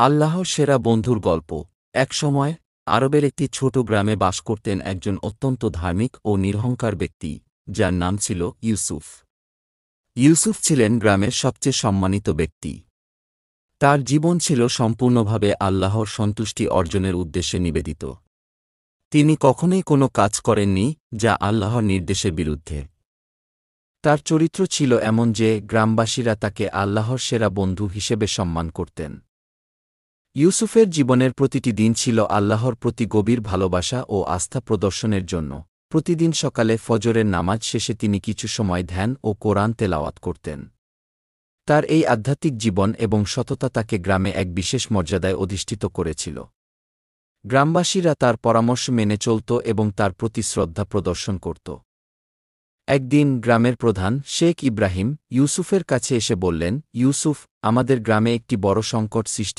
আল্লাহর সেরা বন্ধুর গল্প। একসময় আরবের একটি ছোট গ্রামে বাস করতেন একজন অত্যন্ত ধার্মিক ও নিরহংকার ব্যক্তি, যার নাম ছিল ইউসুফ। ইউসুফ ছিলেন গ্রামের সবচেয়ে সম্মানিত ব্যক্তি। তার জীবন ছিল সম্পূর্ণভাবে আল্লাহর সন্তুষ্টি অর্জনের উদ্দেশ্যে নিবেদিত। তিনি কখনোই কোনো কাজ করেননি যা আল্লাহর নির্দেশের বিরুদ্ধে। তার চরিত্র ছিল এমন যে গ্রামবাসীরা তাকে আল্লাহর সেরা বন্ধু হিসেবে সম্মান করতেন। ইউসুফের জীবনের প্রতিটি দিন ছিল আল্লাহর প্রতি গভীর ভালোবাসা ও আস্থা প্রদর্শনের জন্য। প্রতিদিন সকালে ফজরের নামাজ শেষে তিনি কিছু সময় ধ্যান ও কোরআন তেলাওয়াত করতেন। তার এই আধ্যাত্মিক জীবন এবং সততা তাকে গ্রামে এক বিশেষ মর্যাদায় অধিষ্ঠিত করেছিল। গ্রামবাসীরা তার পরামর্শ মেনে চলত এবং তার প্রতি শ্রদ্ধা প্রদর্শন করত। একদিন গ্রামের প্রধান শেখ ইব্রাহিম ইউসুফের কাছে এসে বললেন, ইউসুফ, আমাদের গ্রামে একটি বড় সংকট সৃষ্টি